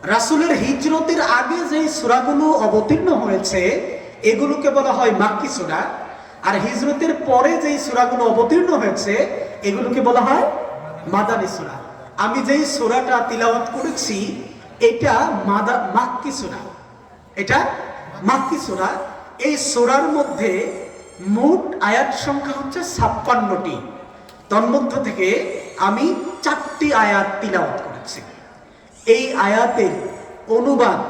রাসূলের হিজরতের আগে যে সূরাগুলো অবতীর্ণ হয়েছে এগুলোকে বলা হয় মাক্কি সূরা, আর হিজরতের পরে যে সূরাগুলো অবতীর্ণ হয়েছে এগুলোকে বলা হয় মাদানী সূরা। আমি যেই সূরাটা তিলাওয়াত করেছি এটা মাক্কি সূরা, এটা মাক্কি সূরা। এই সূরার মধ্যে মোট আয়াত সংখ্যা হচ্ছে 56টি। তন্মধ্য থেকে আমি 4টি আয়াত তিলাওয়াত করেছি। এই আয়াতের অনুবাদ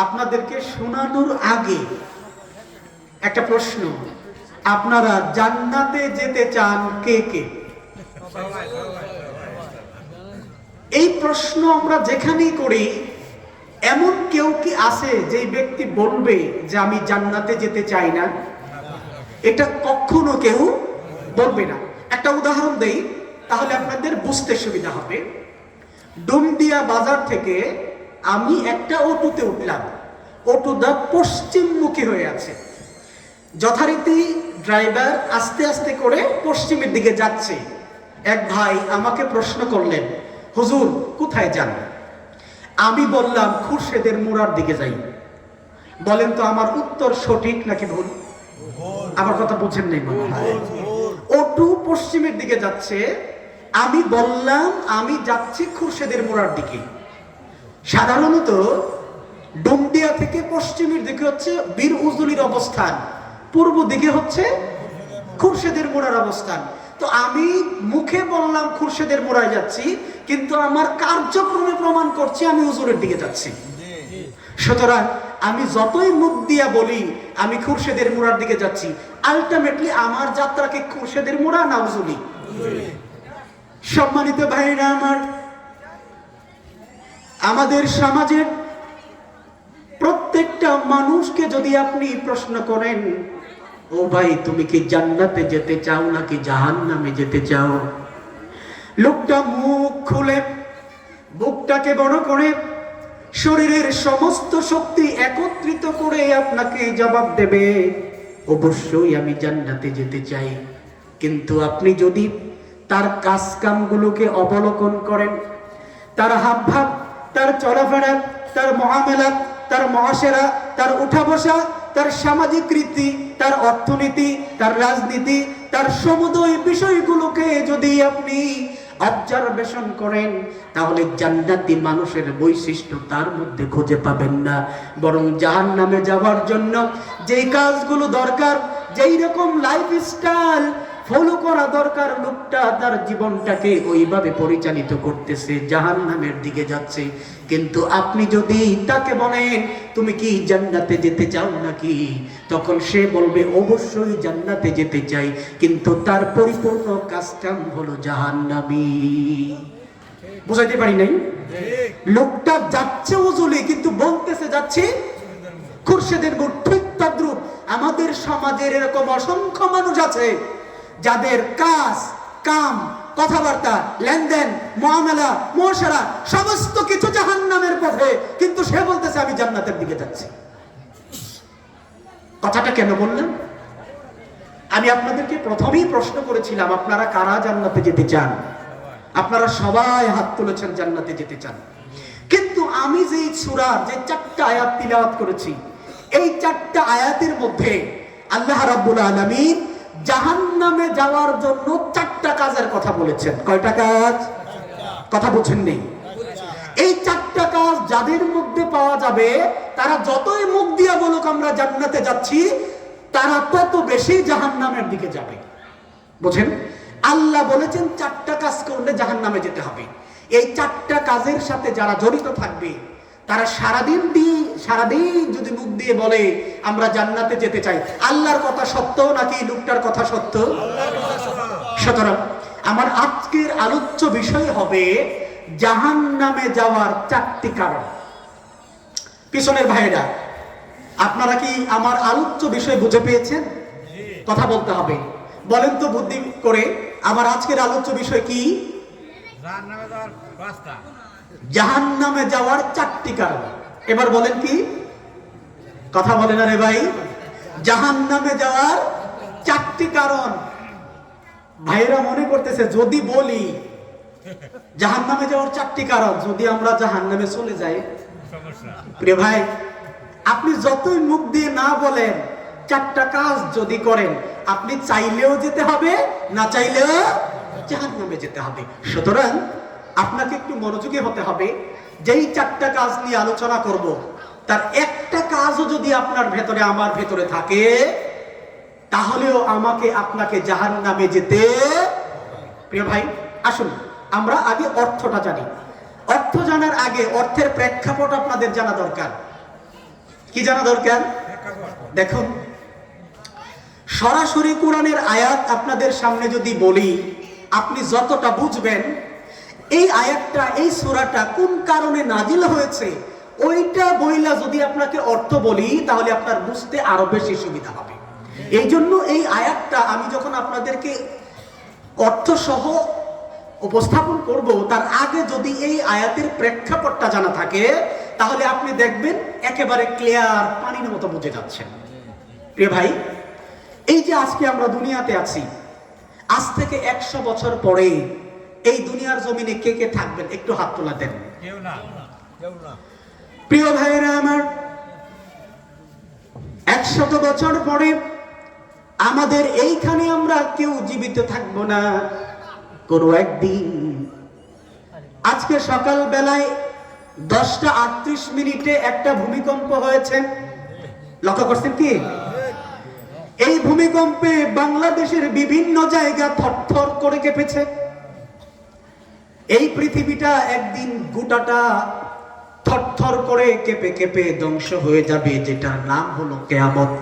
আপনাদেরকে শোনানোর আগে একটা প্রশ্ন, আপনারা জান্নাতে যেতে চান কে কে? এই প্রশ্ন আমরা যেখানেই করি এমন কেউ কি আছে যে ব্যক্তি বলবে যে আমি জান্নাতে যেতে চাই না? এটা কখনো কেউ বলবে না। একটা উদাহরণ দেই তাহলে আপনাদের বুঝতে সুবিধা হবে। ডুমদিয়া বাজার থেকে আমি একটা অটোতে উঠলাম, অটোটা পশ্চিমমুখী হয়ে আছে। যথারীতি ড্রাইভার আস্তে আস্তে করে পশ্চিমের দিকে যাচ্ছে। এক ভাই আমাকে প্রশ্ন করলেন, হুজুর কোথায় যান? আমি বললাম খুরশেদের মুড়ার দিকে যাই। বলেন তো আমার উত্তর সঠিক নাকি ভুল? আমার কথা বুঝেন নাই মনে হয়। অটো পশ্চিমের দিকে যাচ্ছে, আমি বললাম আমি যাচ্ছি খুরশেদের মুড়ার দিকে। সাধারণত ডুমদিয়া থেকে পশ্চিমের দিকে হচ্ছে বীর উজুলির অবস্থান, পূর্ব দিকে হচ্ছে খুরশেদের মুড়ার অবস্থান। তো আমি মুখে বললাম খুরশেদের মুড়ায় যাচ্ছি, কিন্তু আমার কার্যক্রমে প্রমাণ করছি আমি হুজুরের দিকে যাচ্ছি। সুতরাং আমি যতই মুখ দিয়া বলি আমি খুরশেদের মুড়ার দিকে যাচ্ছি, আলটিমেটলি আমার যাত্রাকে খুরশেদের মুড়া না উজুলি? সম্মানিত ভাইরা আমার, আমাদের সমাজের প্রত্যেকটা মানুষকে যদি আপনি প্রশ্ন করেন, ও ভাই তুমি কি জান্নাতে যেতে চাও নাকি জাহান্নামে যেতে চাও, লোকটা মুখ খুলে বুকটাকে বড় করে শরীরের সমস্ত শক্তি একত্রিত করে আপনাকে জবাব দেবে, অবশ্যই আমি জান্নাতে যেতে চাই। কিন্তু আপনি যদি তার কাজ কামগুলোকে অবলোকন করেন, তার হাবভাব, তার চলাফেরা, তার মুআমালা, তার মুআশারা, তার উঠা বসা, তার সামাজিক রীতি, তার অর্থনীতি, তার রাজনীতি, তার সমুদয় বিষয়গুলোকে যদি আপনি অবজারভেশন করেন, তাহলে জান্নাতি মানুষের বৈশিষ্ট্য তার মধ্যে খুঁজে পাবেন না। বরং জাহান্নামে যাওয়ার জন্য যেই কাজগুলো দরকার, যেই রকম লাইফস্টাইল ফলো করা দরকার, লোকটা তার জীবনটাকে ওইভাবে পরিচালিত করতেছে, জাহান্নামের দিকে যাচ্ছে। কিন্তু আপনি যদি তাকে বলেন তুমি কি জান্নাতে যেতে চাও নাকি, তখন সে বলবে অবশ্যই জান্নাতে যেতে চাই, কিন্তু তার পরিপূর্ণ কাজকাম হলো জাহান্নামী। বুঝাইতে পারি নাই? লোকটা যাচ্ছে উজুলি কিন্তু বলতেছে যাচ্ছে খুরশেদের মুড়। ঠিক তদ্রুপ আমাদের সমাজের এরকম অসংখ্য মানুষ আছে যাদের কাজ কাম, কথাবার্তা, লেনদেন, মুআমালা, মুআশারা সমস্ত কিছু জাহান্নামের পথে, কিন্তু সে বলতেছে আমি জান্নাতের দিকে যাচ্ছি। কথাটা কেন বললাম? আমি আপনাদেরকে প্রথমেই প্রশ্ন করেছিলাম আপনারা কারা জান্নাতে যেতে চান? আপনারা সবাই হাত তুলেছেন জান্নাতে যেতে চান। কিন্তু আমি যে সূরার যে 4টা আয়াত তিলাওয়াত করেছি, এই 4টা আয়াতের মধ্যে আল্লাহ রাব্বুল আলামিন জাহান্নামে যাওয়ার জন্য 4টা কাজের কথা বলেছেন। কয়টা কাজ? কথা বুঝেন নেই? এই 4টা কাজ যাদের মধ্যে পাওয়া যাবে, তারা যতই মুখ দিয়া বলুক আমরা জান্নাতে যাচ্ছি, তারা তত বেশি জাহান্নামের দিকে যাবে। বুঝেন? আল্লাহ বলেছেন 4টা কাজ করলে জাহান্নামে যেতে হবে। এই 4টা কাজের সাথে যারা জড়িত থাকবে, তারা সারাদিন যদি মুখ দিয়ে বলে আমরা জান্নাতে যেতে চাই, আল্লাহর কথা সত্য নাকি লোকটার কথা সত্য? সুতরাং আমার আজকের আলোচ্য বিষয় হবে জাহান্নামে যাওয়ার 4টি কারণ। পিছনের ভাইরা, আপনারা কি আমার আলোচ্য বিষয় বুঝে পেয়েছেন? কথা বলতে হবে। বলেন তো বুদ্ধি করে আমার আজকের আলোচ্য বিষয় কি? জাহান্নামে যাওয়ার 4টি কারণ। এবার বলেন কি? কথা বলে না রে ভাই। জাহান্নামে যাওয়ার 4টি কারণ। ভাইরা মনে করতেছে যদি বলি জাহান্নামে যাওয়ার 4টি কারণ, যদি আমরা জাহান্নামে চলে যাই প্রিয় ভাই, আপনি যতই মুখ দিয়ে না বলেন, চারটা কাজ যদি করেন, আপনি চাইলেও যেতে হবে, না চাইলেও জাহান্নামে যেতে হবে। সুতরাং আপনাকে একটু মনোযোগী হতে হবে। যেই চারটা কাজ নিয়ে আলোচনা করব, তার একটা কাজও যদি আপনার ভেতরে, আমার ভেতরে থাকে, তাহলেও আমাকে আপনাকে জাহান্নামে যেতে। প্রিয় ভাই, আসুন আমরা আগে অর্থটা জানি। অর্থ জানার আগে অর্থের প্রেক্ষাপট আপনাদের জানা দরকার। কি জানা দরকার? দেখুন, সরাসরি কোরআনের আয়াত আপনাদের সামনে যদি বলি, আপনি যতটা বুঝবেন এই আয়াতটা, এই সূরাটা কোন কারণে নাজিল হয়েছে, ওইটা বইলা যদি আপনাকে অর্থ বলি, তাহলে আপনার বুঝতে আরো বেশি সুবিধা হবে। এই জন্য এই আয়াতটা আমি যখন আপনাদেরকে অর্থ সহ উপস্থাপন করব, তার আগে যদি এই আয়াতের প্রেক্ষাপটটা জানা থাকে, তাহলে আপনি দেখবেন একেবারে ক্লিয়ার, পানির মতো বুঝে যাচ্ছেন। প্রিয় ভাই, এই যে আজকে আমরা দুনিয়াতে আছি, আজ থেকে 100 বছর পরে এই দুনিয়ার জমিনে কে কে থাকবেন? একটু হাত তোলা দেন। প্রিয় ভাইরা আমার, 100 বছর পরে আমাদের এইখানে আমরা কেউ জীবিত থাকবো না। কোনো একদিন, আজকে সকাল বেলায় 10:38 একটা ভূমিকম্প হয়েছে, লক্ষ্য করছেন কি? এই ভূমিকম্পে বাংলাদেশের বিভিন্ন জায়গা থরথর করে কেঁপেছে। এই পৃথিবীটা একদিন গোটাটা থরথর করে কেঁপে কেঁপে ধ্বংস হয়ে যাবে, যেটার নাম হলো কিয়ামত।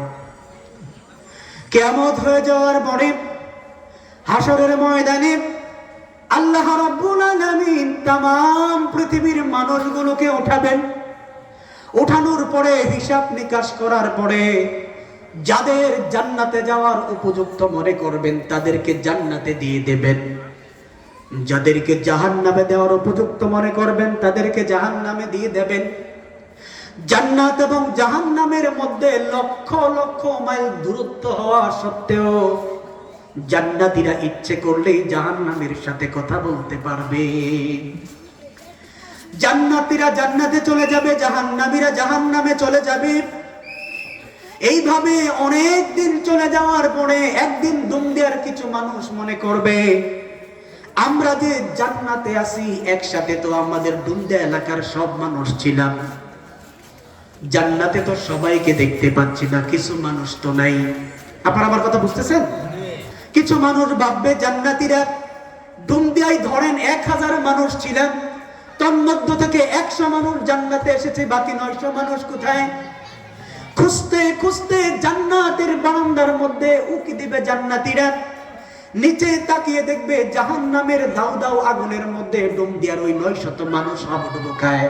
কিয়ামত হয়ে যাওয়ার পরে হাসরের ময়দানে আল্লাহ রাব্বুল আলামিন तमाम পৃথিবীর মানুষগুলোকে উঠাবেন। উঠানোর পরে হিসাব নিকাশ করার পরে যাদের জান্নাতে যাওয়ার উপযুক্ত মনে করবেন, তাদেরকে জান্নাতে দিয়ে দেবেন। যাদেরকে জাহান্নামে দেওয়ার উপযুক্ত মনে করবেন, তাদেরকে জাহান্নামে দিয়ে দেবেন। জান্নাত এবং জাহান্নামের মধ্যে লক্ষ লক্ষ মাইল দূরত্ব হওয়া সত্ত্বেও জান্নাতীরা ইচ্ছে করলেই জাহান্নামের সাথে কথা বলতে পারবে। জান্নাতীরা জান্নাতে চলে যাবে, জাহান্নামীরা জাহান্নামে চলে যাবে। এইভাবে অনেক দিন চলে যাওয়ার পরে একদিন দুনিয়ার কিছু মানুষ মনে করবে, আমরা যে জান্নাতে আছি, একসাথে তো আমাদের দুনিয়া এলাকার সব মানুষ ছিলাম, জান্নাতে তো সবাইকে দেখতে পাচ্ছি না, কিছু মানুষ তো নাই। আপনারা আমার কথা বুঝতেছেন? কিছু মানুষ ভাববে জান্নাতীরা দুনিয়ায় ধরেন 1000 মানুষ ছিলেন, তার মধ্য থেকে 100 মানুষ জান্নাতে এসেছে, বাকি 900 মানুষ কোথায়? খুঁজতে খুঁজতে জান্নাতের বারান্দার মধ্যে উকি দিবে জান্নাতীরা, নিচে তাকিয়ে দেখবে জাহান্নামের দাউ দাউ আগুনের মধ্যে ডুব দেওয়ার ওই 900 মানুষ হাবুডুবু খায়।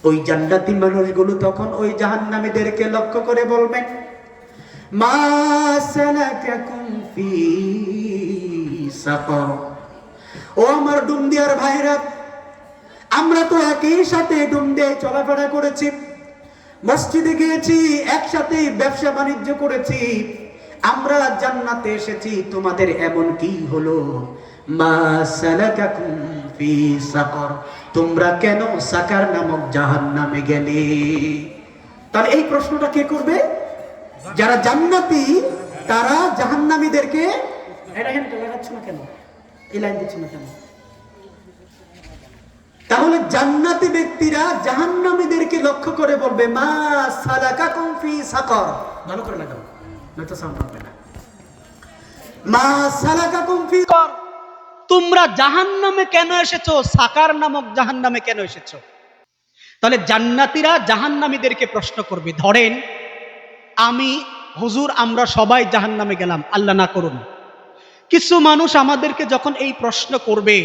ওই জান্নাতি মানুষগুলো তখন ওই জাহান্নামীদেরকে লক্ষ্য করে বলবেন, মা সালাকাকুম ফি সাকার। ও আমার ডুমদিয়ার ভাইরা, আমরা তো একই সাথে ডুমদিয়ায় চলাফেরা করেছি, মসজিদে গিয়েছি, একসাথে ব্যবসা বাণিজ্য করেছি, আমরা জান্নাতে এসেছি, তোমাদের এমন কি হলো? মা সালাকাকুম ফি সাকার, তোমরা কেন সাকার নামক জাহান্নামে গেলে? তাহলে এই প্রশ্নটা কে করবে? যারা জান্নাতি তারা জাহান্নামীদেরকে, এটা কেন লাগাচ্ছ না কেন, এই লাইন দিচ্ছ না কেন? তাহলে জান্নাতি ব্যক্তিরা জাহান্নামীদেরকে লক্ষ্য করে বলবে, মা সালাকাকুম ফি সাকার। ভালো করে লাগাও, নয়তো সাউন্ড হবে না। মা সালাকাকুম ফি সাকার, তোমরা জাহান্নামে কেন এসেছো? সাকার নামক জাহান্নামে কেন এসেছো? তাহলে জান্নাতীরা জাহান্নামীদেরকে প্রশ্ন করবে। ধরেন আমি, হুজুর আমরা সবাই জাহান্নামে গেলাম, আল্লাহ না করুন। কিছু মানুষ আমাদেরকে যখন এই প্রশ্ন করবে,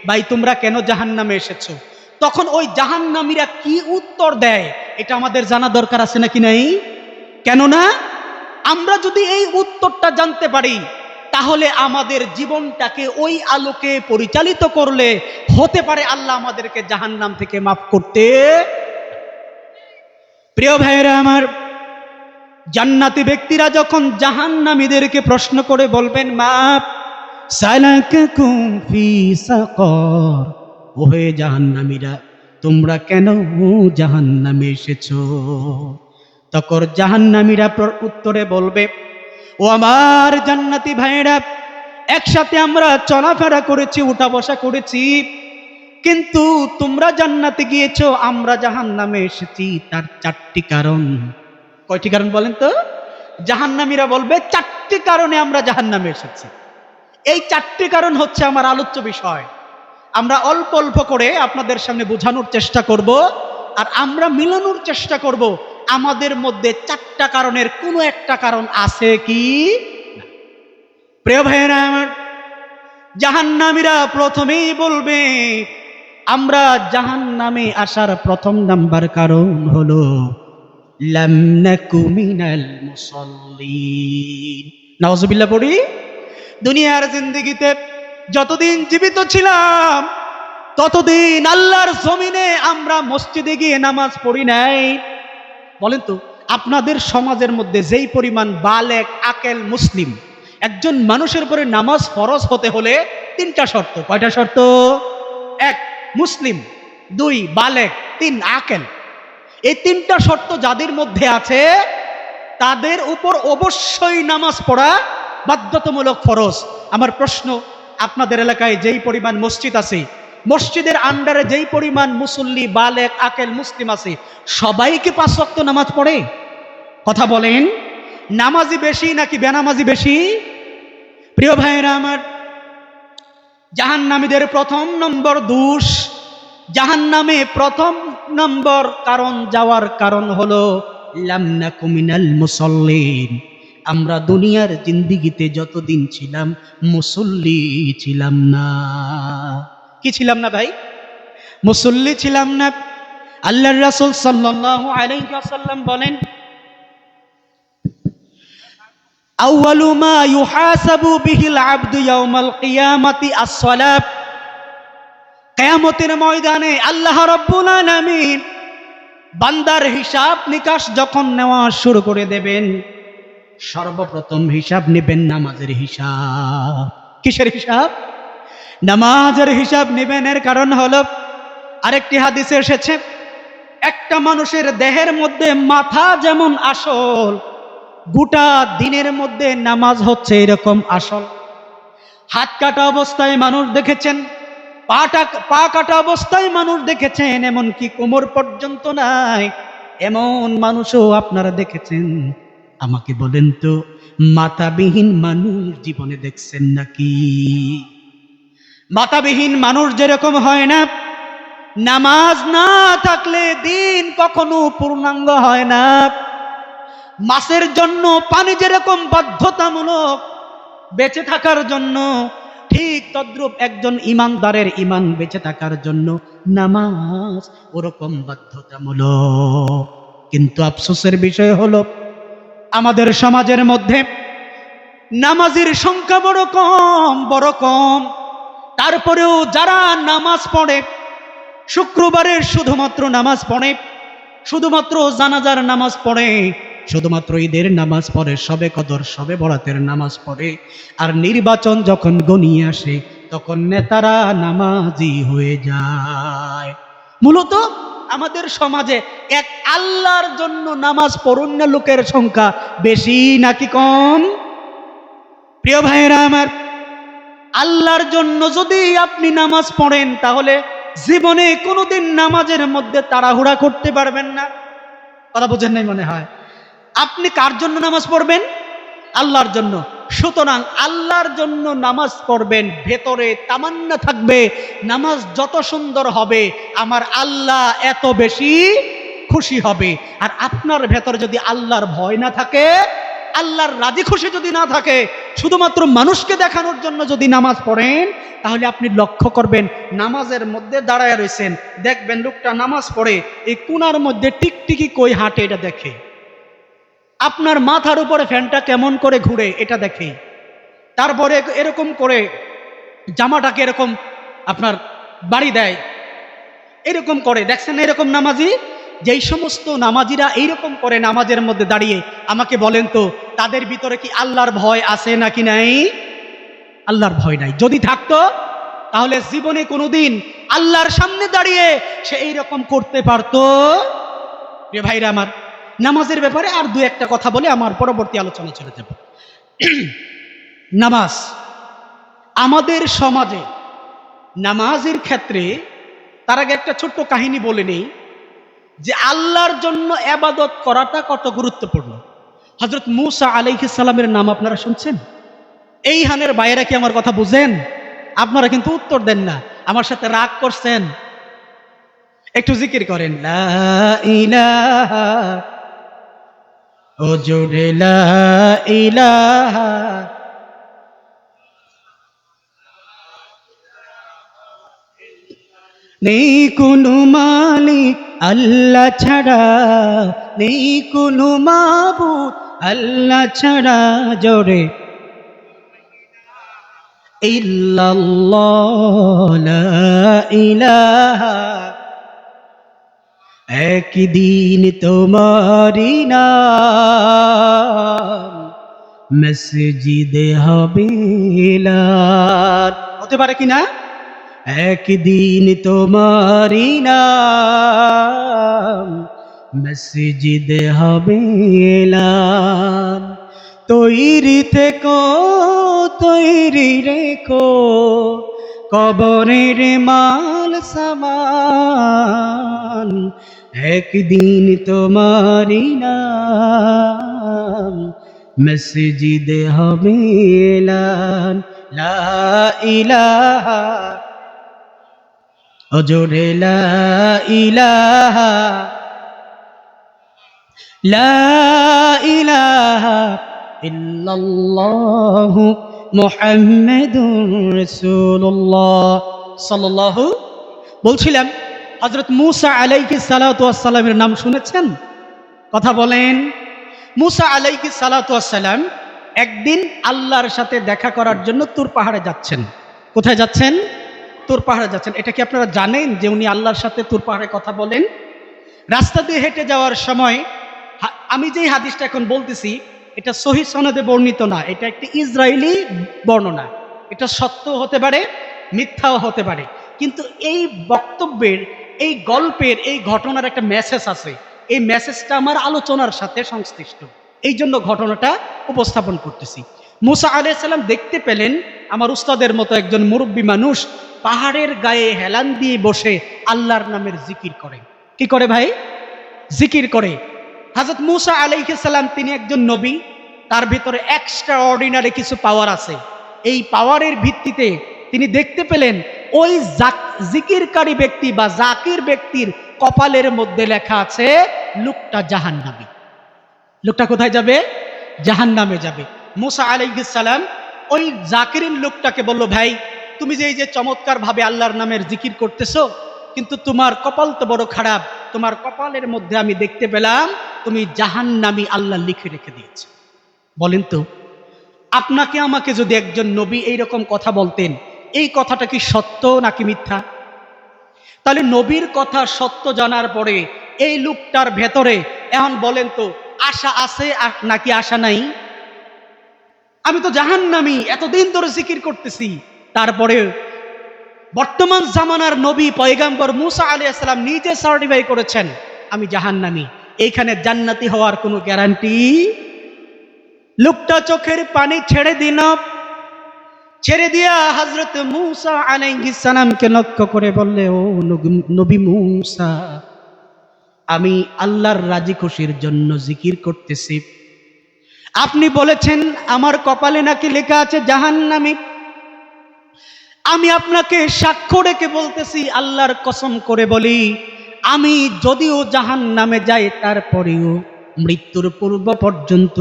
ভাই তোমরা কেন জাহান্নামে এসেছো, তখন ওই জাহান্নামীরা কি উত্তর দেয় এটা আমাদের জানা দরকার আছে নাকি নাই? কেননা আমরা যদি এই উত্তরটা জানতে পারি, তাহলে আমাদের জীবনটাকে ওই আলোকে পরিচালিত করলে হতে পারে আল্লাহ আমাদেরকে জাহান্নাম থেকে মাফ করতে। প্রিয় ভাইরা আমার, জান্নাতি ব্যক্তিরা যখন জাহান্নামীদেরকে প্রশ্ন করে বলবেন, মা সালাকাকুম ফি সাকার, ওহে জাহান্নামীরা তোমরা কেন জাহান্নামে এসেছো? তখন জাহান্নামীরা উত্তরে বলবে, ও আমার জান্নাতি ভাইয়েরা, একসাথে আমরা চলাফেরা করেছি, উঠা বসা করেছি, কিন্তু তোমরা জান্নাতে গিয়েছো, আমরা জাহান্নামে এসেছি। তার 4টি কারণ। কয়টি কারণ বলেন তো? জাহান্নামীরা বলবে 4টি কারণে আমরা জাহান্নামে এসেছি। এই 4টি কারণ হচ্ছে আমার আলোচ্য বিষয়। আমরা অল্প অল্প করে আপনাদের সামনে বোঝানোর চেষ্টা করব, আর আমরা মিলানোর চেষ্টা করব আমাদের মধ্যে 4টা কারণের কোনো একটা কারণ আছে কি। প্রিয় ভাইয়েরা আমার, জাহান্নামীরা প্রথমেই বলবে, আমরা জাহান্নামে আসার প্রথম নাম্বার কারণ হলো লাম নাকু মিনাল মুসাল্লিন। নাউজুবিল্লাহ পড়ি। দুনিয়ার জিন্দেগিতে যতদিন জীবিত ছিলাম ততদিন আল্লাহর জমিনে আমরা মসজিদে গিয়ে নামাজ পড়ি নাই। বলেন তো, আপনাদের সমাজের মধ্যে যেই পরিমাণ বালেগ আকেল মুসলিম, একজন মানুষের উপরে নামাজ ফরজ হতে হলে 3টা শর্ত। কয়টা শর্ত? 1 মুসলিম, 2 বালেগ, 3 আকেল। এই 3টা শর্ত যাদের মধ্যে আছে তাদের উপর অবশ্যই নামাজ পড়া বাধ্যতামূলক, ফরজ। আমার প্রশ্ন, আপনাদের এলাকায় যেই পরিমাণ মসজিদ আছে, মসজিদের আন্ডারে যেই পরিমাণ মুসল্লি বালেগ আকেল মুসলিম আছে, সবাই কি 5 ওয়াক্ত নামাজ পড়ে? কথা বলেন, নামাজি বেশি নাকি বেনামাজি বেশি? প্রিয় ভাইয়েরা আমার, জাহান্নামীদের প্রথম নম্বর দোষ, জাহান্নামে প্রথম নম্বর কারণ যাওয়ার কারণ হলো লাম নাকু মিনাল মুসাল্লিন। আমরা দুনিয়ার জিন্দেগিতে যতদিন ছিলাম মুসল্লি ছিলাম না। কি ছিলাম না ভাই? মুসল্লি ছিলাম না। আল্লাহর রাসূল সাল্লাল্লাহু আলাইহি ওয়াসাল্লাম বলেন, আউয়ালু মা ইউহাসাবু বিহিল আবদু ইয়াউমাল কিয়ামাতি আস-সালাত। কিয়ামতের ময়দানে আল্লাহ রাব্বুল আলামিন বান্দার হিসাব নিকাশ যখন নেওয়া শুরু করে দেবেন, সর্বপ্রথম হিসাব নেবেন নামাজের হিসাব। কিসের হিসাব? নামাজের হিসাব নেবেন। এর কারণ হলো, আরেকটি হাদিসে এসেছে, একটা মানুষের দেহের মধ্যে মাথা যেমন আসল, গোটা দিনের মধ্যে নামাজ হচ্ছে এরকম আসল। হাত কাটা অবস্থায় মানুষ দেখেছেন, পা কাটা অবস্থায় মানুষ দেখেছেন, এমনকি কোমর পর্যন্ত নাই এমন মানুষও আপনারা দেখেছেন। আমাকে বলেন তো, মাথাবিহীন মানুষ জীবনে দেখছেন নাকি? মাথাবিহীন মানুষ যেরকম হয় না, নামাজ না থাকলে দিন কখনো পূর্ণাঙ্গ হয় না। মাছের জন্য পানি যেরকম বাধ্যতামূলক বেঁচে থাকার জন্য, ঠিক তদ্রূপ একজন ইমানদারের ইমান বেঁচে থাকার জন্য নামাজ ওরকম বাধ্যতামূলক। কিন্তু আফসোসের বিষয় হলো, আমাদের সমাজের মধ্যে নামাজের সংখ্যা বড় কম। তারপরেও যারা নামাজ পড়ে, শুক্রবারের শুধুমাত্র নামাজ পড়ে, শুধুমাত্র জানাজার নামাজ পড়ে, শুধুমাত্র ঈদের নামাজ পড়ে, শবে কদর শবে বরাতের নামাজ পড়ে, আর নির্বাচন যখন ঘনিয়ে আসে তখন নেতারা নামাজি হয়ে যায়। মূলত আমাদের সমাজে এক আল্লাহর জন্য নামাজ পড়ুন লোকের সংখ্যা বেশি নাকি কম? প্রিয় ভাইয়েরা আমার, আল্লাহর জন্য যদি আপনি নামাজ পড়েন তাহলে জীবনে কোনোদিন নামাজের মধ্যে তাড়াহুড়া করতে পারবেন না। কথা বোঝেন নাই মনে হয়। আপনি কার জন্য নামাজ পড়বেন? আল্লাহর জন্য। সুতরাং আল্লাহর জন্য নামাজ পড়বেন, ভেতরে তামান্না থাকবে নামাজ যত সুন্দর হবে আমার আল্লাহ এত বেশি খুশি হবে। আর আপনার ভেতরে যদি আল্লাহর ভয় না থাকে, আল্লাহর রাজি খুশি যদি না থাকে, শুধুমাত্র মানুষকে দেখানোর জন্য যদি নামাজ পড়েন, তাহলে আপনি লক্ষ্য করবেন নামাজের মধ্যে দাঁড়ায় রয়েছেন, দেখবেন লোকটা নামাজ পড়ে এই কোণার মধ্যে টিকটিকি কই হাঁটে এটা দেখে, আপনার মাথার উপরে ফ্যানটা কেমন করে ঘুরে এটা দেখে, তারপরে এরকম করে জামাটাকে এরকম আপনার বাড়ি দেয়, এরকম করে। দেখছেন এরকম নামাজি? যেই সমস্ত নামাজিরা এইরকম করে নামাজের মধ্যে দাঁড়িয়ে, আমাকে বলেন তো তাদের ভিতরে কি আল্লাহর ভয় আছে নাকি নাই? আল্লাহর ভয় নাই। যদি থাকতো তাহলে জীবনে কোনোদিন আল্লাহর সামনে দাঁড়িয়ে সে এইরকম করতে পারতো। প্রিয় ভাইরা আমার, নামাজের ব্যাপারে আর দু একটা কথা বলে আমার পরবর্তী আলোচনা চলে যাব। নামাজ আমাদের সমাজে নামাজের ক্ষেত্রে, তার আগে একটা ছোট্ট কাহিনী বলে নেই যে আল্লাহর জন্য ইবাদত করাটা কত গুরুত্বপূর্ণ। হযরত মূসা আলাইহিস সালামের নাম আপনারা শুনছেন? এই হানের বাইরে কি আমার কথা বুঝেন? আপনারা কিন্তু উত্তর দেন না, আমার সাথে রাগ করছেন। একটু জিকির করেন, লা ইলাহা, ও জোরে লা ইলাহা। নেই কোনো মালিক আল্লাহ ছাড়া, নেই কোনো মাবুদ আল্লাহ ছাড়া, জোরে ইল্লাল্লাহ লা ইলাহা। একদিন তোমারি নাম মসজিদে হবে এলান। হতে পারে কিনা? একদিন তোমারি নাম মসজিদে হবে এলান। তৈরি থেকো, তৈরি রেখো কবরের মাল সামান। একদিন তোমারি নাম মসজিদে হবে এলান। লা ইলাহা, ও জোরে লা ইলাহা, লা ইলাহা ইল্লাল্লাহু মুহাম্মাদুর রাসূলুল্লাহ সাল্লাল্লাহু। বলছিলাম হযরত মূসা আলাইহিস সালাতু ওয়াস সালামের নাম শুনেছেন? কথা বলেন। মূসা আলাইহিস সালাতু ওয়াস সালাম একদিন আল্লাহর সাথে দেখা করার জন্য তুর পাহাড়ে যাচ্ছেন। কোথায় যাচ্ছেন? তুর পাহাড়ে যাচ্ছেন। এটা কি আপনারা জানেন যে উনি আল্লাহর সাথে তুর পাহাড়ে কথা বলেন? রাস্তা দিয়ে হেঁটে যাওয়ার সময়, আমি যেই হাদিসটা এখন বলতেছি এটা সহিহ সনদে বর্ণিত না, এটা একটি ইসরায়েলি বর্ণনা। এটা সত্য হতে পারে, মিথ্যাও হতে পারে, কিন্তু এই বক্তব্যের, এই গল্পের, এই ঘটনার একটা মেসেজ আছে। এই মেসেজটা আমার আলোচনার সাথে সংশ্লিষ্ট, এই জন্য ঘটনাটা উপস্থাপন করতেছি। মূসা আলাইহিস সালাম দেখতে পেলেন আমার উস্তাদের মতো একজন মুরব্বী মানুষ পাহাড়ের গায়ে হেলান দিয়ে বসে আল্লাহর নামের জিকির করে। কি করে ভাই? জিকির করে। হযরত মূসা আলাইহিস সালাম তিনি একজন নবী, তার ভিতরে এক্সট্রা অর্ডিনারি কিছু পাওয়ার আছে। এই পাওয়ারের ভিত্তিতে তিনি দেখতে পেলেন ওই জিকিরকারী ব্যক্তি বা জাকির ব্যক্তির কপালের মধ্যে লেখা আছে লোকটা জাহান্নামী। লোকটা কোথায় যাবে? জাহান্নামে যাবে। মূসা আলাইহিস সালাম ওই জাকিরিন লোকটাকে বলল, ভাই তুমি যে এই যে চমৎকার ভাবে আল্লাহর নামের জিকির করতেছো, কিন্তু তোমার কপাল তো বড় খারাপ। তোমার কপালের মধ্যে আমি দেখতে পেলাম তুমি জাহান্নামী আল্লাহ লিখে রেখে দিয়েছে। বলেন তো, আপনাকে আমাকে যদি একজন নবী এইরকম কথা বলতেন, এই কথাটা কি সত্য নাকি মিথ্যা? তাহলে নবীর কথা সত্য জানার পরে এই লোকটার ভেতরে এখন বলেন তো আশা আছে নাকি আশা নাই? আমি তো জাহান্নামী, এতদিন ধরে জিকির করতেছি, তারপরে বর্তমান জামানার নবী পয়গাম্বর মূসা আলাইহিস সালাম নিজে সার্টিফাই করেছেন আমি জাহান্নামী। এইখানে জান্নাতি হওয়ার কোনো গ্যারান্টি? লোকটা চোখের পানি ছেড়ে দিল, ছেড়ে দিয়া হযরত মূসা আলাইহিস সালামকে লক্ষ্য করে বললে, ও নবী মূসা, আমি আল্লাহর রাজি খুশির জন্য জিকির করতেছি। আপনি বলেছেন আমার কপালে নাকি লেখা আছে জাহান্নামী। আমি আপনাকে সাক্ষ্য রেখে বলতেছি, আল্লাহর কসম করে বলি, আমি যদিও জাহান্নামে যাই তারপরেও মৃত্যুর পূর্ব পর্যন্ত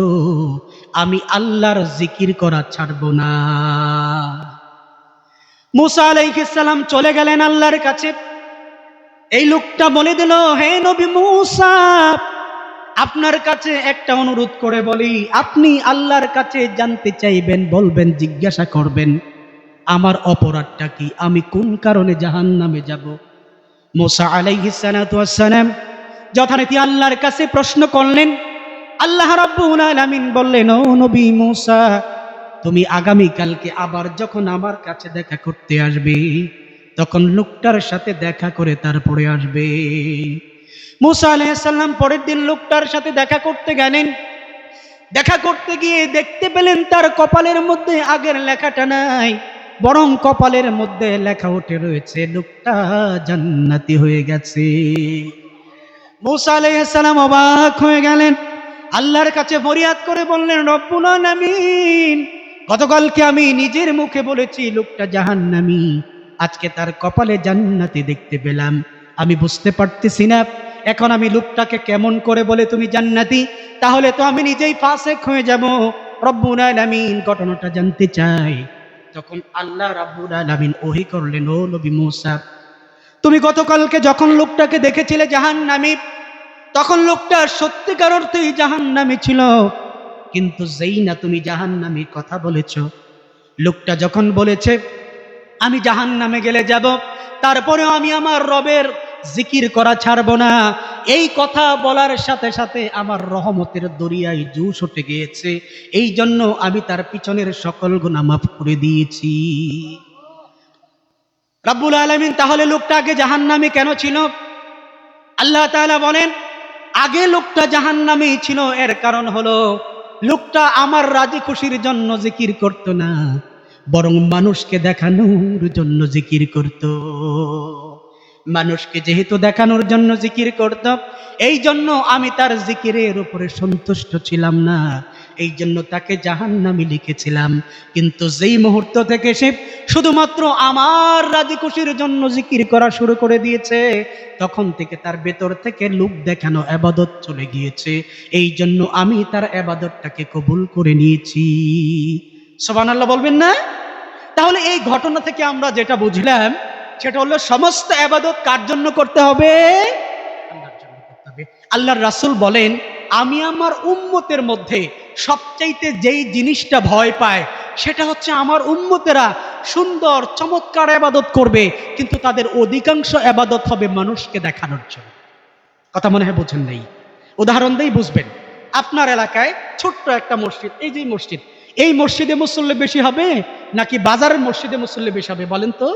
আমি আল্লাহর জিকির করা ছাড়ব না। মূসা আলাইহিস সালাম চলে গেলেন আল্লাহর কাছে। এই লোকটা বলে দিল, হে নবী মূসা, আপনার কাছে একটা অনুরোধ করে বলি, আপনি আল্লাহর কাছে জানতে চাইবেন, বলবেন, জিজ্ঞাসা করবেন আমার অপরাধটা কি, আমি কোন কারণে জাহান্নামে যাব। মূসা আলাইহিস সালাতু ওয়াস সালাম যথারীতি আল্লাহর কাছে প্রশ্ন করলেন। আল্লাহ রাব্বুল আলামিন বললেন, ও নবী মূসা, তুমি আগামী কালকে আবার যখন আমার কাছে দেখা করতে আসবে, তখন লোকটার সাথে দেখা করে তারপরে আসবে। মুসা আলাইহিস সালাম পরের দিন লোকটার সাথে দেখা করতে গেলেন। দেখা করতে গিয়ে দেখতে পেলেন তার কপালের মধ্যে আগের লেখাটা নাই, বরং কপালের মধ্যে লেখা উঠে রয়েছে লোকটা জান্নাতি হয়ে গেছে। মুসা আলাইহিস সালাম অবাক হয়ে গেলেন, আল্লাহর কাছে ফরিয়াদ করে বললেন, রব্বুল আলামিন, গতকালকে আমি নিজের মুখে বলেছি লোকটা জাহান্নামী, আজকে তার কপালে জান্নাতি দেখতে পেলাম। আমি বুঝতে পারতেছি না এখন আমি লোকটাকে কেমন করে বলে তুমি জান্নাতি, তাহলে তো আমি নিজেই ফাসেক হয়ে যাব। রব্বুল আলামিন, ঘটনাটা জানতে চাই। তখন আল্লাহ রাব্বুল আলামিন ওহী করলেন, ও নবী মুসা, তুমি গতকালকে যখন লোকটাকে দেখেছিলে জাহান্নামী, তখন লোকটা সত্যিকার অর্থেই জাহান্নামী ছিল, কিন্তু যেই না তুমি জাহান্নামীর কথা বলেছ, লোকটা যখন বলেছে আমি জাহান্নামে গেলে যাব, তারপরেও আমি আমার রবের জিকির করা ছাড়ব না, এই কথা বলার সাথে সাথে আমার রহমতের দরিয়ায় জুস উঠে গিয়েছে, এই জন্য আমি তার পিছনের সকল গুনাহ মাফ করে দিয়েছি। রাব্বুল আলামিন, তাহলে লোকটা আগে জাহান্নামী কেন ছিল? আল্লাহ তাআলা বলেন, আগে লোকটা জাহান্নামী ছিল এর কারণ হলো লোকটা আমার রাজি খুশির জন্য জিকির করত না, বরং মানুষকে দেখানোর জন্য জিকির করত। মানুষকে যেহেতু দেখানোর জন্য জিকির করত, এই জন্য আমি তার জিকিরের উপরে সন্তুষ্ট ছিলাম না, এই জন্য তাকে জাহান্নামী লিখেছিলাম। কিন্তু যেই মুহূর্ত থেকে সে শুধুমাত্র আমার রাজি খুশির জন্য জিকির করা শুরু করে দিয়েছে, তখন থেকে তার ভেতর থেকে লোক দেখানো ইবাদত চলে গিয়েছে, এই জন্য আমি তার ইবাদতটাকে কবুল করে নিয়েছি। সুবহানাল্লাহ বলবেন না? তাহলে এই ঘটনা থেকে আমরা যেটা বুঝলাম সেটা হলো সমস্ত ইবাদত কার জন্য করতে হবে? আল্লাহর জন্য করতে হবে। আল্লাহর রাসূল বলেন, আমি আমার উম্মতের মধ্যে সবচাইতে যেই জিনিসটা ভয় পায় সেটা হচ্ছে আমার উম্মতেরা সুন্দর চমৎকার ইবাদত করবে, কিন্তু তাদের অধিকাংশ ইবাদত হবে মানুষকে দেখানোর জন্য। কথা মনে হয় বোঝেন নাই। উদাহরণ দেই, বুঝবেন। আপনার এলাকায় ছোট্ট একটা মসজিদ, এই যে মসজিদ, এই মসজিদে মুসল্লি বেশি হবে নাকি বাজারের মসজিদে মুসল্লি বেশি হবে বলেন তো?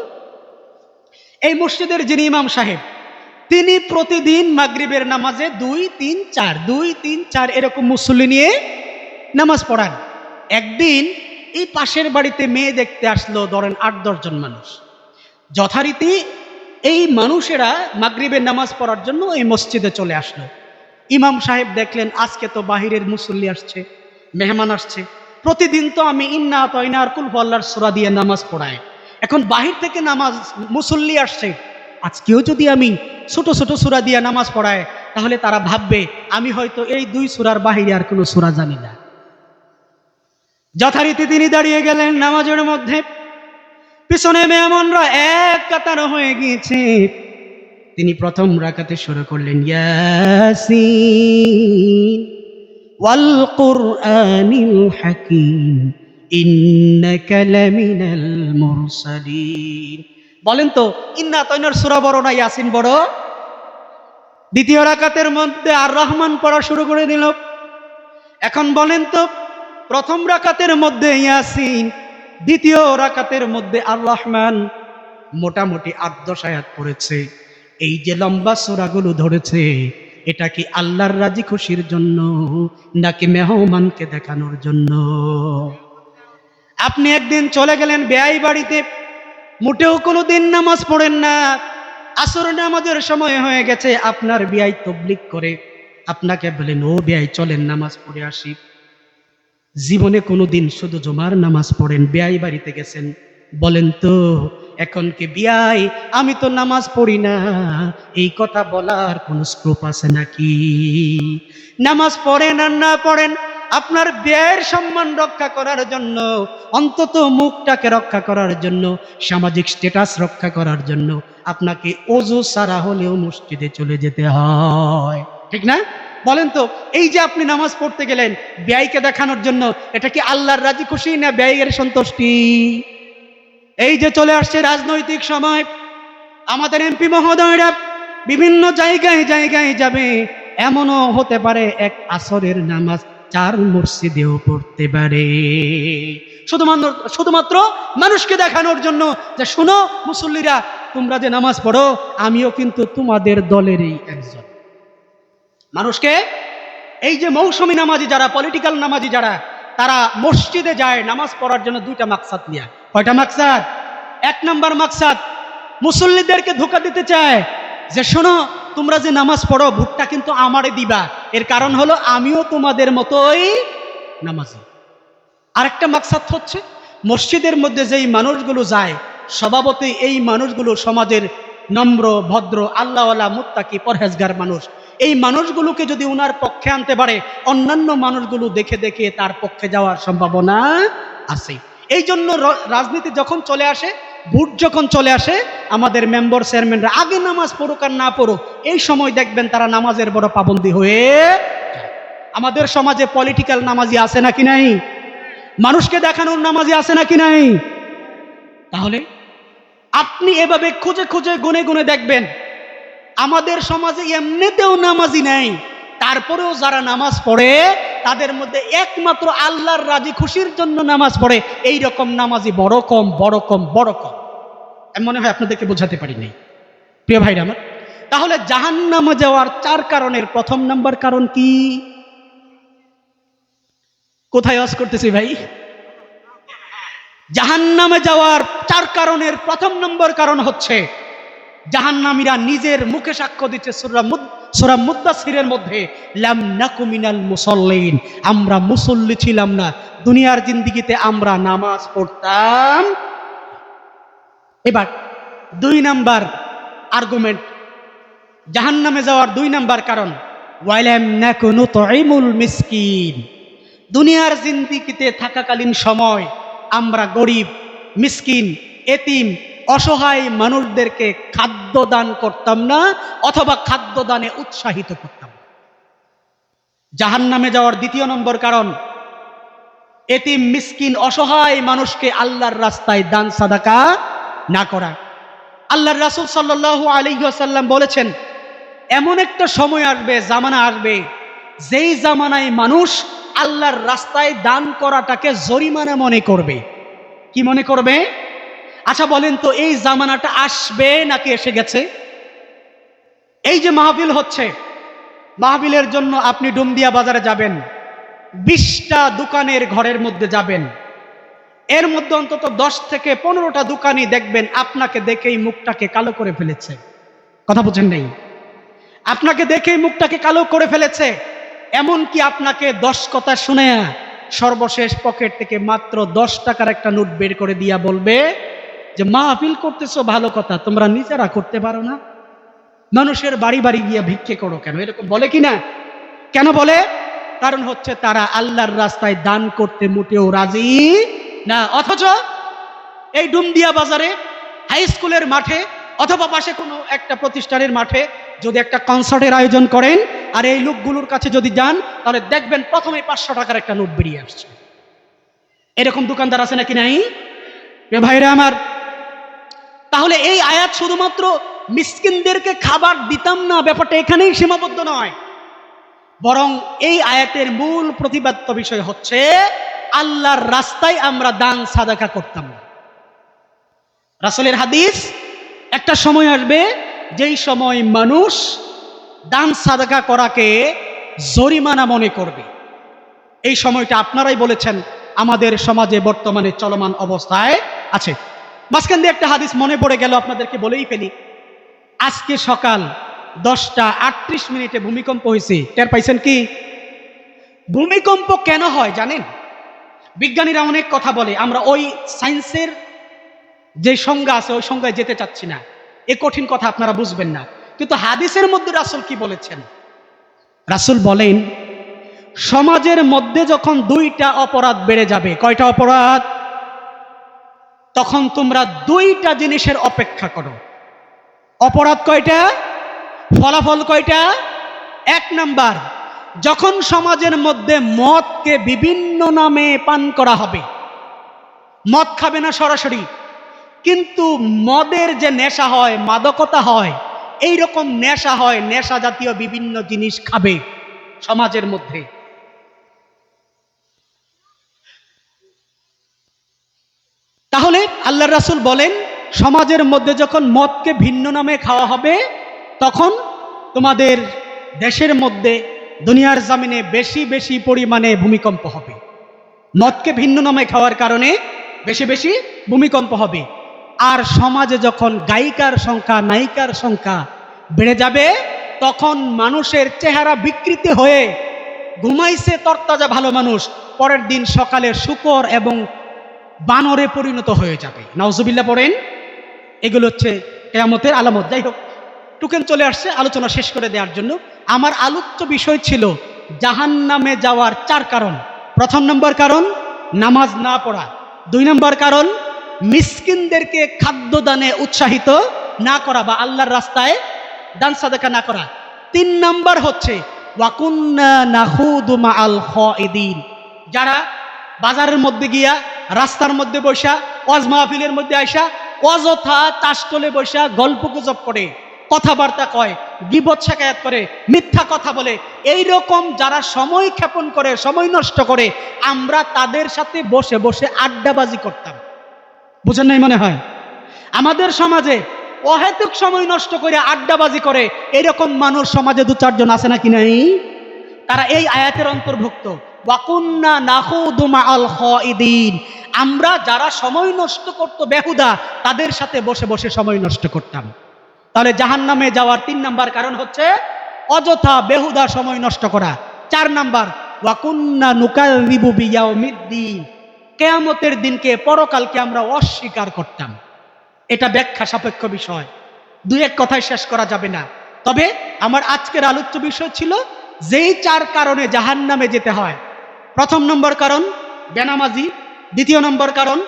এই মসজিদের যিনি ইমাম সাহেব, তিনি প্রতিদিন মাগরিবের নামাজে 2-3-4 এরকম মুসল্লি নিয়ে নামাজ পড়ান। একদিন এই পাশের বাড়িতে মেয়ে দেখতে আসলো, ধরেন 8-10 জন মানুষ। যথারীতি এই মানুষেরা মাগরিবের নামাজ পড়ার জন্য এই মসজিদে চলে আসলো। ইমাম সাহেব দেখলেন আজকে তো বাহিরের মুসল্লি আসছে, মেহমান আসছে, প্রতিদিন তো আমি ইন্না আতাইনা আর কুল আল্লাহর সূরা দিয়ে নামাজ পড়াই, এখন বাহির থেকে নামাজ মুসল্লি আসছে, আজকেও যদি আমি ছোট ছোট সূরা দিয়ে নামাজ পড়াই তাহলে তারা ভাববে আমি হয়তো এই 2 সূরার বাহিরে আর কোনো সূরা জানি না। যথারীতি তিনি দাঁড়িয়ে গেলেন নামাজের মধ্যে, পিছনে মেহমানরা এক কাতার হয়ে গিয়েছে। তিনি প্রথম রাকাতে শুরু করলেন, ইয়াসিন ওয়াল কুরআনিল হাকীম ইন্নাকা লামিনাল মুরসালিন। বলেন তো, ইন্না আতাইনার সূরা বড় না ইয়াসিন বড়? দ্বিতীয় রাকাতের মধ্যে আর রহমান পড়া শুরু করে দিল। এখন বলেন তো, প্রথম রাকাতের মধ্যে ইয়াসিন, দ্বিতীয় রাকাতের মধ্যে আর রহমান, মোটামুটি 8-10 আয়াত পড়েছে। এই যে লম্বা সূরাগুলো ধরেছে, এটা কি আল্লাহর রাজি খুশির জন্য নাকি মেহমানকে দেখানোর জন্য? আপনি একদিন চলে গেলেন বেয়াই বাড়িতে, মোটেও কোনো দিন নামাজ পড়েন না, আসর নামাজের সময় হয়ে গেছে, আপনার বিয়াই তাবলীগ করে, আপনাকে বলেন, ও বিয়াই চলেন নামাজ পড়ে আসি। জীবনে কোনোদিন শুধু জুমার নামাজ পড়েন, বিয়াই বাড়িতে গেছেন, বলেন তো এখন কি বিয়াই আমি তো নামাজ পড়ি না, এই কথা বলার কোনো স্কোপ আছে নাকি? নামাজ পড়েন আর না পড়েন, আপনার ব্যয়ের সম্মান রক্ষা করার জন্য, অন্তত মুখটাকে রক্ষা করার জন্য, সামাজিক স্ট্যাটাস রক্ষা করার জন্য আপনাকে ওযু সারা হলেও মসজিদে চলে যেতে হয়, ঠিক না? বলেন তো, এই যে আপনি নামাজ পড়তে গেলেন ব্যয়কে দেখানোর জন্য, এটা কি আল্লাহর রাজি খুশি না ব্যয়ের সন্তুষ্টি? এই যে চলে আসছে রাজনৈতিক সময়, আমাদের এমপি মহোদয়রা বিভিন্ন জায়গায় জায়গায় যাবে, এমনও হতে পারে এক আসরের নামাজ 4 মসজিদেও পড়তে পারে, শুধুমাত্র মানুষকে দেখানোর জন্য যে শোনো মুসল্লিরা তোমরা যে নামাজ পড়ো আমিও কিন্তু তোমাদের দলেরই একজন। মানুষকে এই যে মৌসুমী নামাজি যারা, পলিটিক্যাল নামাজি যারা, তারা মসজিদে যায় নামাজ পড়ার জন্য দুইটা মাকসাদ নিয়ে। কয়টা মাকসাদ? এক নাম্বার মাকসাদ, মুসল্লিদেরকে ধোঁকা দিতে চায় যে শোনো তোমরা যে নামাজ পড়ো ভোটটা কিন্তু আমারে দিবা, এর কারণ হলো আমিও তোমাদের মতোই নামাজি। আরেকটা মাকসাদ হচ্ছে মসজিদের মধ্যে যেই মানুষগুলো যায় স্বভাবতই এই মানুষগুলো সমাজের নম্র, ভদ্র, আল্লাহওয়ালা, মুত্তাকি, পরহেজগার মানুষ। এই মানুষগুলোকে যদি উনার পক্ষে আনতে পারে অন্যান্য মানুষগুলো দেখে দেখে তার পক্ষে যাওয়ার সম্ভাবনা আছে। এই জন্য রাজনীতি যখন চলে আসে, ভোট যখন চলে আসে, আমাদের মেম্বার চেয়ারম্যানরা আগে নামাজ পড়ুক আর না পড়ুক এই সময় দেখবেন তারা নামাজের বড় পাবন্দী হয়ে যায়। আমাদের সমাজে পলিটিক্যাল নামাজি আছে নাকি নাই? মানুষকে দেখানোর নামাজি আছে নাকি নাই? তাহলে আপনি এভাবে খুঁজে খুঁজে গুনে গুনে দেখবেন আমাদের সমাজে এমনিতেও নামাজি নাই, তারপরেও যারা নামাজ পড়ে তাদের মধ্যে একমাত্র আল্লাহর রাজি খুশির জন্য নামাজ পড়ে এই রকম নামাজি বড় কম, বড় কম, বড় কম। আমি মনে হয় আপনাদেরকে বোঝাতে পারি নাই প্রিয় ভাইরা আমার। তাহলে জাহান্নামে যাওয়ার 4 কারণের প্রথম নাম্বার কারণ কি? কোথায় ওয়াজ করতেছি ভাই? জাহান্নামে যাওয়ার 4 কারণের প্রথম নম্বর কারণ হচ্ছে জাহান্নামীরা নিজের মুখে সাক্ষ্য দিচ্ছে সূরা মুদ্দাসসিরের মধ্যে, লাম নাকু মিনাল মুসাল্লিন, আমরা মুসল্লি ছিলাম না, দুনিয়ার জিন্দেগিতে আমরা নামাজ পড়তাম। এবার 2 নাম্বার আর্গুমেন্ট, জাহান্নামে যাওয়ার 2 নাম্বার কারণ, ওয়ালাম নাকু নুতঈমুল মিসকিন, দুনিয়ার জিন্দেগিতে থাকাকালীন সময় আমরা গরিব, মিসকিন, এতিম, অসহায় মানুষদেরকে খাদ্য দান করতাম না অথবা খাদ্য দানে উৎসাহিত করতাম। জাহান্নামে যাওয়ার 2 নম্বর কারণ, এতিম, মিসকিন, অসহায় মানুষকে আল্লাহর রাস্তায় দান সাদাকা না করা। আল্লাহর রাসূল সাল্লাল্লাহু আলাইহি ওয়াসাল্লাম বলেছেন এমন একটা সময় আসবে, জামানা আসবে, যেই জামানায় মানুষ আল্লাহর রাস্তায় দান করাটাকে জরিমানা মনে করবে। কি মনে করবে? আচ্ছা বলেন তো এই জামানাটা আসবে নাকি এসে গেছে? এই যে মাহফিল হচ্ছে, মাহফিলের জন্য আপনি ডুমদিয়া বাজারে যাবেন, 20টা দোকানের ঘরের মধ্যে যাবেন, এর মধ্যে অন্তত 10 থেকে 15টা দোকানই দেখবেন আপনাকে দেখেই মুখটাকে কালো করে ফেলেছে। কথা বুঝেন নাই? আপনাকে দেখেই মুখটাকে কালো করে ফেলেছে। এমনকি আপনাকে 10 কথা শুনে সর্বশেষ পকেট থেকে মাত্র 10 টাকার একটা নোট বের করে দিয়া বলবে যে মাহফিল করতেছো ভালো কথা, তোমরা নিজেরা করতে পারো না, মানুষের বাড়ি বাড়ি গিয়ে ভিক্ষে করো কেন? এরকম বলে কিনা? কেন বলে? কারণ হচ্ছে তারা আল্লাহর রাস্তায় দান করতে মোটেও রাজি না। অথচ এই ডুমদিয়া বাজারে, হাই স্কুলের মাঠে অথবা পাশে কোনো একটা প্রতিষ্ঠানের মাঠে যদি একটা কনসার্টের আয়োজন করেন আর এই লোকগুলোর কাছে যদি যান তাহলে দেখবেন প্রথমে 500 টাকার একটা নোট বেরিয়ে আসছে। এরকম দোকানদার আছে নাকি নাই ভাইরা আমার? তাহলে এই আয়াত শুধুমাত্র মিসকিনদেরকে খাবার দিতাম না ব্যাপারটা এখানেই সীমাবদ্ধ নয়, বরং এই আয়াতের মূল প্রতিপাদ্য বিষয় হচ্ছে আল্লাহর রাস্তায় আমরা দান সাদাকা করতাম না। রাসূলের হাদিস, একটা সময় আসবে যেই সময় মানুষ দান সাদাকা করাকে জরিমানা মনে করবে। এই সময়টা আপনারাই বলেছেন আমাদের সমাজে বর্তমানে চলমান অবস্থায় আছে। মাঝখান দিয়ে একটা হাদিস মনে পড়ে গেল, আপনাদেরকে বলেই ফেলি। আজকে সকাল 10টা 38 মিনিটে ভূমিকম্প হয়েছে। টের পাইছেন কি? ভূমিকম্প কেন হয় জানেন? বিজ্ঞানীরা অনেক কথা বলে, আমরা ওই সায়েন্সের যে সংজ্ঞা আছে ওই সংজ্ঞায় যেতে চাচ্ছি না, এ কঠিন কথা আপনারা বুঝবেন না। কিন্তু হাদিসের মধ্যে রাসূল কি বলেছেন? রাসূল বলেন সমাজের মধ্যে যখন 2টা অপরাধ বেড়ে যাবে, কয়টা অপরাধ? তখন তোমরা 2টা জিনিসের অপেক্ষা করো। অপরাধ কয়টা? ফলাফল কয়টা? 1 নাম্বার, যখন সমাজের মধ্যে মদকে বিভিন্ন নামে পান করা হবে। মদ খাবে না সরাসরি, কিন্তু মদের যে নেশা হয়, মাদকতা হয়, এই রকম নেশা হয়, নেশা জাতীয় বিভিন্ন জিনিস খাবে সমাজের মধ্যে। তাহলে আল্লাহর রাসূল বলেন সমাজের মধ্যে যখন মদকে ভিন্ন নামে খাওয়া হবে, তখন তোমাদের দেশের মধ্যে দুনিয়ার জমিনে বেশি বেশি পরিমাণে ভূমিকম্প হবে। মদকে ভিন্ন নামে খাওয়ার কারণে বেশি বেশি ভূমিকম্প হবে। আর সমাজে যখন গায়িকার সংখ্যা, নায়িকার সংখ্যা বেড়ে যাবে, তখন মানুষের চেহারা বিকৃত হয়ে ঘুমাইছে তরতাজা ভালো মানুষ পরের দিন সকালে শূকর এবং বানরে পরিণত হয়ে যাবে। নাউজুবিল্লাহ পড়েন। এগুলো হচ্ছে কিয়ামতের আলামত। যাই হোক, টুকেন চলে আসছে আলোচনা শেষ করে দেওয়ার জন্য। আমার আলোচ্য বিষয় ছিল জাহান্নামে যাওয়ার 4 কারণ। প্রথম নম্বর কারণ নামাজ না পড়া। 2 নম্বর কারণ মিসকিনদেরকে খাদ্য দানে উৎসাহিত না করা বা আল্লাহর রাস্তায় দান সাদাকা না করা। 3 নম্বর হচ্ছে ওয়াকুন্না নাখুদু মাআল খাইদিন, যারা বাজারের মধ্যে গিয়া, রাস্তার মধ্যে বসা, ওয়াজ মাহফিলের মধ্যে আইসা অযথা চাষতলে বসা গল্প গুজব করে, কথাবার্তা কয়, গীবত শিকায়াত করে, মিথ্যা কথা বলে, এই রকম যারা সময় ক্ষেপণ করে, সময় নষ্ট করে, আমরা তাদের সাথে বসে বসে আড্ডাবাজি করতাম। বুঝেন নাই মনে হয়? আমাদের সমাজে অহেতুক সময় নষ্ট করে আড্ডাবাজি করে এরকম মানুষ সমাজে 2-4 জন আছে নাকি নাই? তারা এই আয়াতের অন্তর্ভুক্ত। ওয়াকুন্না নাখুদু মাআল খাইদিন, আমরা যারা সময় নষ্ট করত বেহুদা, তাদের সাথে বসে বসে সময় নষ্ট করতাম। তাহলে জাহান্নামে যাওয়ার 3 নাম্বার কারণ হচ্ছে অযথা বেহুদা সময় নষ্ট করা। 4 নাম্বার ওয়াকুন্না নুকাযযিবু বিয়াউমিদ্দিন, কিয়ামতের দিনকে, পরকালকে আমরা অস্বীকার করতাম। এটা ব্যাখ্যা সাপেক্ষ বিষয়, 2-1 কথায় শেষ করা যাবে না। তবে আমার আজকের আলোচ্য বিষয় ছিল যেই 4 কারণে জাহান্নামে যেতে হয়। প্রথম নম্বর কারণ বেনামাজি, 2য় নম্বর কারণ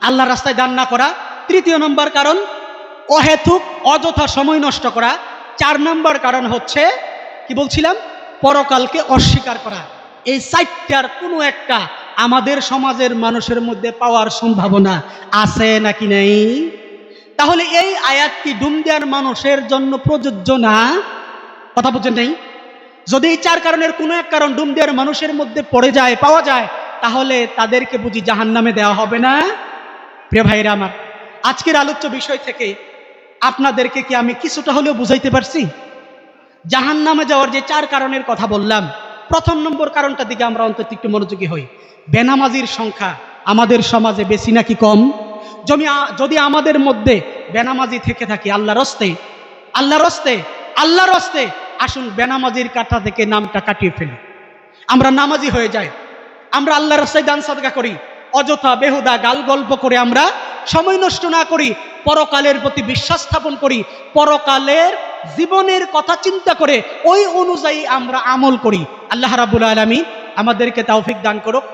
আল্লাহর রাস্তায় দান না করা, 3য় নম্বর কারণ অহেতুক অযথা সময় নষ্ট করা, 4 নম্বর কারণ হচ্ছে কি বলছিলাম, পরকালকে অস্বীকার করা। এই 4টার কোনো একটা আমাদের সমাজের মানুষের মধ্যে পাওয়ার সম্ভাবনা আছে নাকি নেই? তাহলে এই আয়াতটি ডুমদিয়ার মানুষের জন্য প্রযোজ্য না? কথা বুঝেন নাই? যদি এই 4 কারণের কোনো এক কারণ ডুমদিয়ার মানুষের মধ্যে পড়ে যায়, পাওয়া যায়, তাহলে তাদেরকে বুঝি জাহান্নামে দেওয়া হবে না? প্রিয় ভাইরা আমার, আজকের আলোচ্য বিষয় থেকে আপনাদেরকে কি আমি কিছুটা হলেও বুঝাইতে পারছি? জাহান্নামে যাওয়ার যে 4 কারণের কথা বললাম, প্রথম নম্বর কারণটার দিকে আমরা অন্তত একটু মনোযোগী হই। বেনামাজির সংখ্যা আমাদের সমাজে বেশি নাকি কম? যদি আমাদের মধ্যে বেনামাজি থেকে থাকি, আল্লাহর রাস্তে আসুন বেনামাজির কাঁটা থেকে নামটা কাটিয়ে ফেলি। আমরা নামাজি হয়ে যাই, আমরা আল্লাহর রাস্তায় দান সাদকা করি, অযথা বেহুদা গাল গল্প করে আমরা সময় নষ্ট না করি, পরকালের প্রতি বিশ্বাস স্থাপন করি, পরকালের জীবনের কথা চিন্তা করে ওই অনুযায়ী আমরা আমল করি। আল্লাহ রাব্বুল আলামিন আমাদেরকে তৌফিক দান করুক।